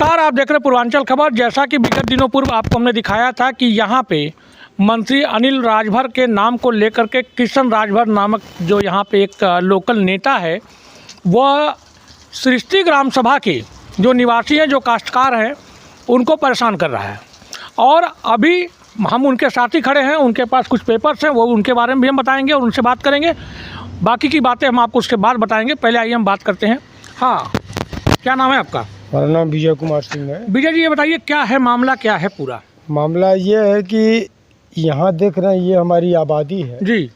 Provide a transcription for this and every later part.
नमस्कार, आप देख रहे हैं पूर्वांचल खबर। जैसा कि विगत दिनों पूर्व आपको हमने दिखाया था कि यहाँ पे मंत्री अनिल राजभर के नाम को लेकर के किशन राजभर नामक जो यहाँ पे एक लोकल नेता है, वह सृष्टि ग्राम सभा के जो निवासी हैं, जो काश्तकार हैं, उनको परेशान कर रहा है। और अभी हम उनके साथ ही खड़े हैं, उनके पास कुछ पेपर्स हैं, वो उनके बारे में भी हम बताएंगे और उनसे बात करेंगे। बाकी की बातें हम आपको उसके बाद बताएंगे। पहले आइए हम बात करते हैं। हाँ, क्या नाम है आपका? मेरा नाम विजय कुमार सिंह है। विजय जी, ये बताइए क्या है मामला, क्या है पूरा मामला ये है कि यहाँ देख रहे हैं, ये हमारी आबादी है जी।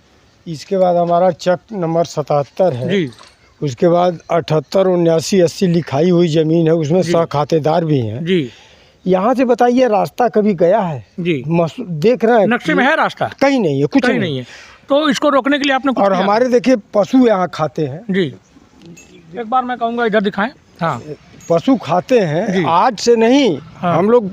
इसके बाद हमारा चक नंबर 77 है जी। उसके बाद 78, 79, 80 लिखाई हुई ज़मीन है, उसमें सह खातेदार भी हैं जी। यहाँ से बताइए रास्ता कभी गया है? जी। देख रहे हैं नक्शे में है रास्ता? कहीं नहीं है, कुछ कहीं नहीं है। तो इसको रोकने के लिए आपने कुछ और किया? हमारे देखिए पशु यहाँ खाते हैं जी। एक बार मैं कहूँगा इधर दिखाएं। हाँ, पशु खाते हैं, आज से नहीं। हाँ। हम लोग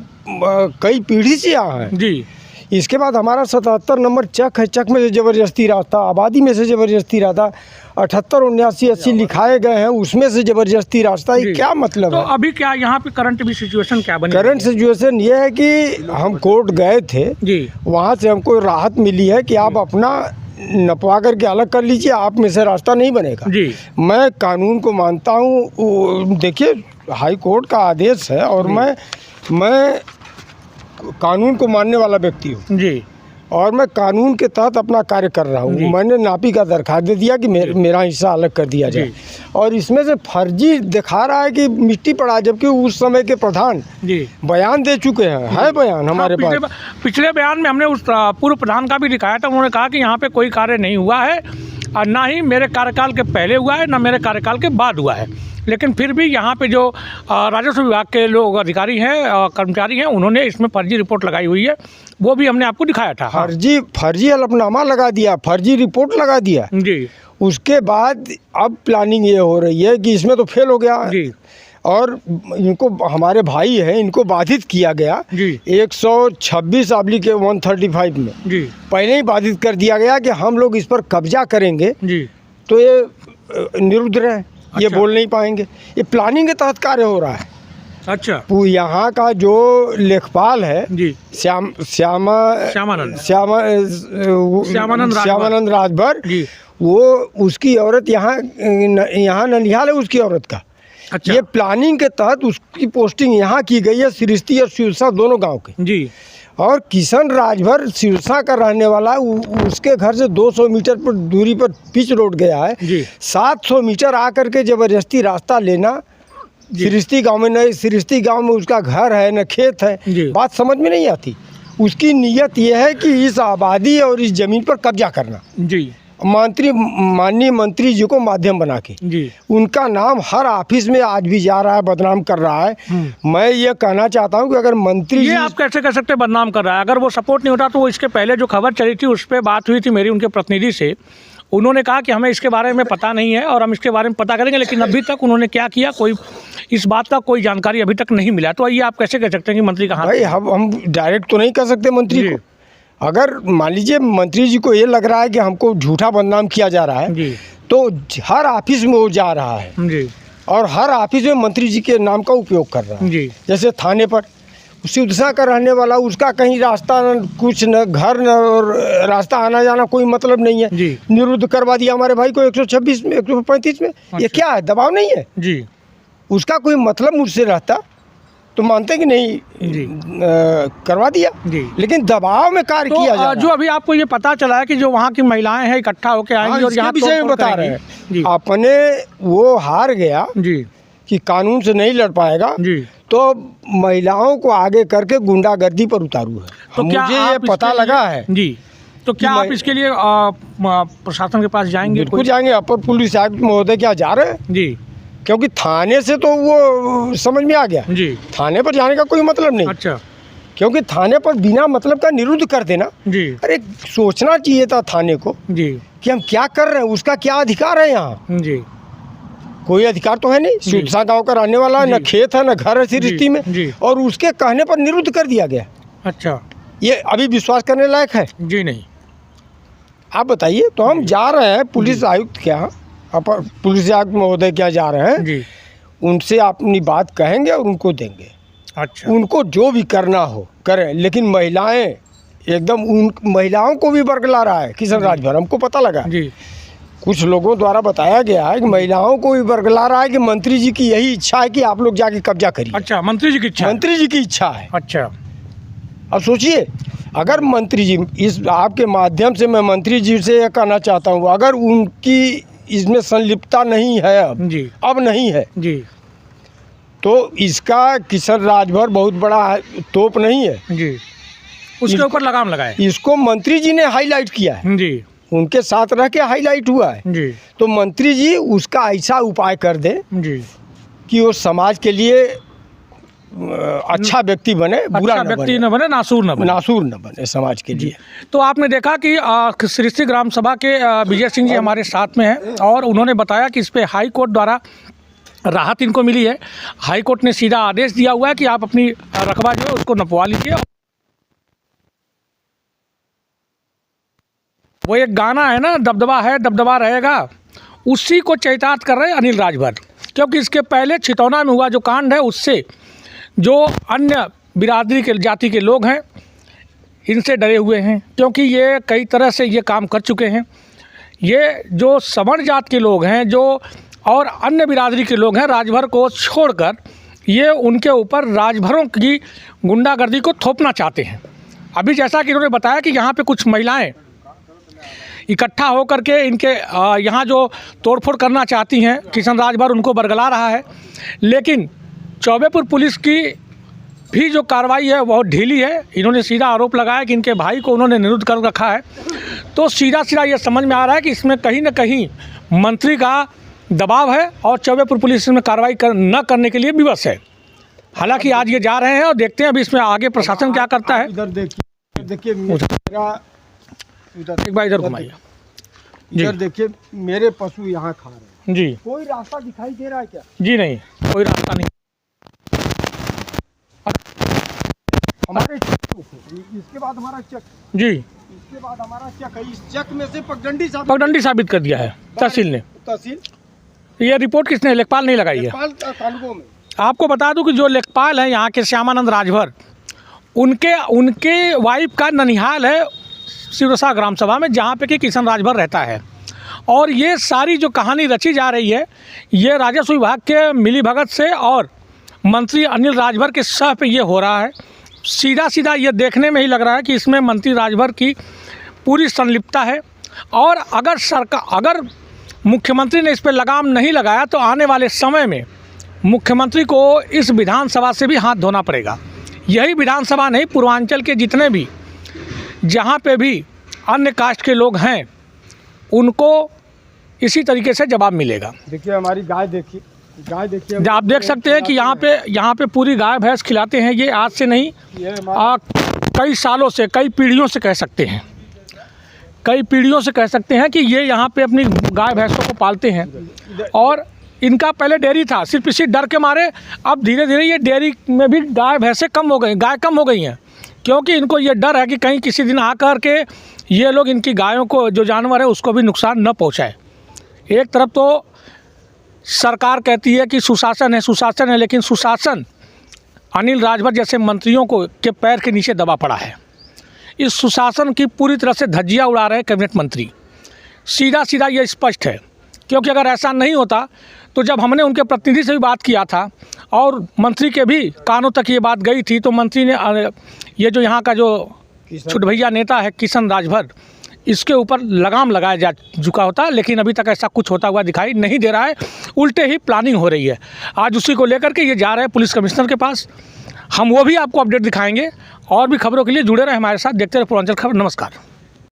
कई पीढ़ी से यहाँ हैं जी। इसके बाद हमारा 77 नंबर चक है, चक में से ज़बरदस्ती रास्ता, आबादी में से ज़बरदस्ती रास्ता, 78, 79, 80 लिखाए गए हैं, उसमें से ज़बरदस्ती रास्ता। ये क्या मतलब तो है? अभी क्या यहाँ पे करंट भी सिचुएशन क्या बनी? करंट सिचुएशन ये है कि हम कोर्ट गए थे जी। वहाँ से हमको राहत मिली है कि आप अपना नपवा करके अलग कर लीजिए, आप में से रास्ता नहीं बनेगा। जी। मैं कानून को मानता हूँ, देखिए हाई कोर्ट का आदेश है और मैं कानून को मानने वाला व्यक्ति हूँ जी। और मैं कानून के तहत अपना कार्य कर रहा हूँ। मैंने नापी का दरखास्त दे दिया कि मेरा हिस्सा अलग कर दिया जाए और इसमें से फर्जी दिखा रहा है कि मिट्टी पड़ा, जबकि उस समय के प्रधान जी बयान दे चुके हैं। है बयान हमारे पास। पिछले बयान में हमने उस पूर्व प्रधान का भी दिखाया था। उन्होंने कहा कि यहाँ पे कोई कार्य नहीं हुआ है और ना ही मेरे कार्यकाल के पहले हुआ है, ना मेरे कार्यकाल के बाद हुआ है। लेकिन फिर भी यहाँ पे जो राजस्व विभाग के लोग अधिकारी हैं, कर्मचारी हैं, उन्होंने इसमें फर्जी रिपोर्ट लगाई हुई है। वो भी हमने आपको दिखाया था। फर्जी हलफनामा लगा दिया, फर्जी रिपोर्ट लगा दिया जी। उसके बाद अब प्लानिंग ये हो रही है कि इसमें तो फेल हो गया जी। और इनको, हमारे भाई हैं, इनको बाधित किया गया जी 126/135 में जी पहले ही बाधित कर दिया गया कि हम लोग इस पर कब्जा करेंगे जी। तो ये निरुद्ध रहे। अच्छा। ये बोल नहीं पाएंगे। ये प्लानिंग के तहत कार्य हो रहा है। अच्छा। यहाँ का जो लेखपाल है जी श्यामानंद राजभर जी, वो उसकी औरत यहाँ ननिहाल है उसकी औरत का। अच्छा। ये प्लानिंग के तहत उसकी पोस्टिंग यहाँ की गई है, सृष्टि और सिरसा दोनों गांव के जी। और किशन राजभर सिरसा का रहने वाला, उसके घर से 200 मीटर पर दूरी पर पिच रोड गया है जी। 700 मीटर आकर के ज़बरदस्ती रास्ता लेना। सृष्टि गांव में नहीं, सृष्टि गांव में उसका घर है न खेत है, बात समझ में नहीं आती। उसकी नीयत यह है कि इस आबादी और इस ज़मीन पर कब्जा करना जी। माननीय मंत्री जी को माध्यम बना के जी, उनका नाम हर ऑफिस में आज भी जा रहा है, बदनाम कर रहा है। मैं ये कहना चाहता हूँ कि अगर मंत्री ये आप कैसे कर सकते बदनाम कर रहा है? अगर वो सपोर्ट नहीं होता तो वो इसके पहले जो खबर चली थी उस पर बात हुई थी मेरी उनके प्रतिनिधि से, उन्होंने कहा कि हमें इसके बारे में पता नहीं है और हम इसके बारे में पता करेंगे, लेकिन अभी तक उन्होंने क्या किया, कोई इस बात का कोई जानकारी अभी तक नहीं मिला। तो ये आप कैसे कह सकते हैं कि मंत्री कहाँ? भाई हम डायरेक्ट तो नहीं कर सकते मंत्री को। अगर मान लीजिए मंत्री जी को ये लग रहा है कि हमको झूठा बदनाम किया जा रहा है जी, तो हर ऑफिस में वो जा रहा है जी, और हर ऑफिस में मंत्री जी के नाम का उपयोग कर रहा है जी। जैसे थाने पर सिरसा का रहने वाला, उसका कहीं रास्ता न कुछ न घर न और रास्ता आना जाना कोई मतलब नहीं है जी। निरुद्ध करवा दिया हमारे भाई को 126 में, 135 में। अच्छा। ये क्या है? दबाव नहीं है जी। उसका कोई मतलब मुझसे रहता तो मानते कि नहीं जी। करवा दिया जी। लेकिन दबाव में कार्य किया जा रहा है। जो अभी आपको ये पता चला है कि जो वहाँ की महिलाएं हैं इकट्ठा होकर आएंगी और यहाँ विषय में बता रहे हैं अपने, वो हार गया जी कि कानून से नहीं लड़ पाएगा जी, तो महिलाओं को आगे करके गुंडागर्दी पर उतारू है। तो मुझे ये पता लगा है जी। तो क्या आप इसके लिए प्रशासन के पास जाएंगे? बिल्कुल जाएंगे। अपर पुलिस आयुक्त महोदय क्या जा रहे हैं जी, क्योंकि थाने से तो वो समझ में आ गया जी, थाने पर जाने का कोई मतलब नहीं। अच्छा। क्योंकि थाने पर बिना मतलब का निरुद्ध कर देना जी। अरे सोचना चाहिए था थाने को जी कि हम क्या कर रहे हैं, उसका क्या अधिकार है यहाँ जी। कोई अधिकार तो है नहीं। सिरसा गांव का रहने वाला, न खेत है न घर है सृष्टि में, और उसके कहने पर निरुद्ध कर दिया गया। अच्छा। ये अभी विश्वास करने लायक है जी? नहीं। आप बताइए। तो हम जा रहे हैं पुलिस आयुक्त के यहाँ, अपर पुलिस आयुक्त महोदय क्या जा रहे हैं जी, उनसे अपनी बात कहेंगे और उनको देंगे। अच्छा। उनको जो भी करना हो करें, लेकिन महिलाएं एकदम उन महिलाओं को भी बरगला रहा है किशन राजभर, हमको पता लगा जी। कुछ लोगों द्वारा बताया गया है कि महिलाओं को भी बरगला रहा है कि मंत्री जी की यही इच्छा है कि आप लोग जाके कब्जा करिए। अच्छा, मंत्री जी की इच्छा है? मंत्री जी की इच्छा है। अच्छा। अब सोचिए, अगर मंत्री जी, इस आपके माध्यम से मैं मंत्री जी से यह कहना चाहता हूँ, अगर उनकी इसमें संलिप्तता नहीं है अब नहीं है जी, तो इसका किशन राजभर बहुत बड़ा तोप नहीं है जी, उसके ऊपर लगाम लगाए। इसको मंत्री जी ने हाईलाइट किया है जी, उनके साथ रह के हाईलाइट हुआ है जी, तो मंत्री जी उसका ऐसा उपाय कर दे जी, कि वो समाज के लिए अच्छा व्यक्ति बने, बुरा अच्छा व्यक्ति न बने, नासूर न बने समाज के लिए। तो आपने देखा कि सृष्टि ग्राम सभा के विजय सिंह जी हमारे साथ में हैं और उन्होंने बताया कि इस पे हाई कोर्ट द्वारा राहत इनको मिली है। हाई कोर्ट ने सीधा आदेश दिया हुआ है कि आप अपनी रकबा जो है उसको नपवा लीजिए। वो एक गाना है ना, दबदबा है दबदबा रहेगा, उसी को चरितार्थ कर रहे हैं अनिल राजभर, क्योंकि इसके पहले छितौना में हुआ जो कांड है उससे जो अन्य बिरादरी के जाति के लोग हैं इनसे डरे हुए हैं, क्योंकि ये कई तरह से ये काम कर चुके हैं। ये जो सवर्ण जात के लोग हैं जो और अन्य बिरादरी के लोग हैं, राजभर को छोड़कर ये उनके ऊपर राजभरों की गुंडागर्दी को थोपना चाहते हैं। अभी जैसा कि इन्होंने बताया कि यहाँ पे कुछ महिलाएं इकट्ठा होकर के इनके यहाँ जो तोड़फोड़ करना चाहती हैं, किशन राजभर उनको बरगला रहा है। लेकिन चौबेपुर पुलिस की भी जो कार्रवाई है बहुत ढीली है। इन्होंने सीधा आरोप लगाया कि इनके भाई को उन्होंने निरुद्ध कर रखा है। तो सीधा सीधा ये समझ में आ रहा है कि इसमें कहीं ना कहीं मंत्री का दबाव है और चौबेपुर पुलिस इसमें कार्रवाई न करने के लिए विवश है। हालांकि आज ये जा रहे हैं और देखते हैं अभी इसमें आगे प्रशासन क्या करता है। इधर देखिए मेरा, एक बार इधर घुमाइए। इधर देखिए, मेरे पशु यहाँ खा रहे हैं जी। कोई रास्ता दिखाई दे रहा है क्या? जी नहीं, कोई रास्ता नहीं। हमारे इसके बाद हमारा चेक जी, इसके बाद हमारा चेक है। इस चेक में से पगडंडी साबित कर दिया है तहसील ने। तहसील ये रिपोर्ट किसने, लेखपाल नहीं लगाई है। कानूनों में आपको बता दूं कि जो लेखपाल हैं यहाँ के श्यामानंद राजभर, उनके वाइफ का ननिहाल है सिरसा ग्राम सभा में, जहाँ पे कि किशन राजभर रहता है। और ये सारी जो कहानी रची जा रही है ये राजस्व विभाग के मिलीभगत से और मंत्री अनिल राजभर के सह पे ये हो रहा है। सीधा सीधा ये देखने में ही लग रहा है कि इसमें मंत्री राजभर की पूरी संलिप्तता है। और अगर मुख्यमंत्री ने इस पर लगाम नहीं लगाया तो आने वाले समय में मुख्यमंत्री को इस विधानसभा से भी हाथ धोना पड़ेगा। यही विधानसभा नहीं, पूर्वांचल के जितने भी जहाँ पे भी अन्य कास्ट के लोग हैं उनको इसी तरीके से जवाब मिलेगा। देखिए हमारी गाय देखिए, आप देख सकते हैं कि यहाँ पे पूरी गाय भैंस खिलाते हैं। ये आज से नहीं, कई सालों से, कई पीढ़ियों से कह सकते हैं, कि ये यहाँ पे अपनी गाय भैंसों को पालते हैं। और इनका पहले डेयरी था, सिर्फ इसी डर के मारे अब धीरे धीरे ये डेयरी में भी गाय भैंसें कम हो गई हैं, क्योंकि इनको ये डर है कि कहीं किसी दिन आकर के ये लोग इनकी गायों को, जो जानवर है उसको भी नुकसान न पहुँचाए। एक तरफ तो सरकार कहती है कि सुशासन है, लेकिन सुशासन अनिल राजभर जैसे मंत्रियों के पैर के नीचे दबा पड़ा है। इस सुशासन की पूरी तरह से धज्जियां उड़ा रहे हैं कैबिनेट मंत्री। सीधा सीधा ये स्पष्ट है, क्योंकि अगर ऐसा नहीं होता तो जब हमने उनके प्रतिनिधि से भी बात किया था और मंत्री के भी कानों तक ये बात गई थी, तो मंत्री ने ये जो यहाँ का जो छुटभैया नेता है किशन राजभर, इसके ऊपर लगाम लगाया जा चुका होता, लेकिन अभी तक ऐसा कुछ होता हुआ दिखाई नहीं दे रहा है। उल्टे ही प्लानिंग हो रही है। आज उसी को लेकर के ये जा रहे हैं पुलिस कमिश्नर के पास। हम वो भी आपको अपडेट दिखाएंगे। और भी खबरों के लिए जुड़े रहे हमारे साथ, देखते रहे पूर्वांचल खबर। नमस्कार।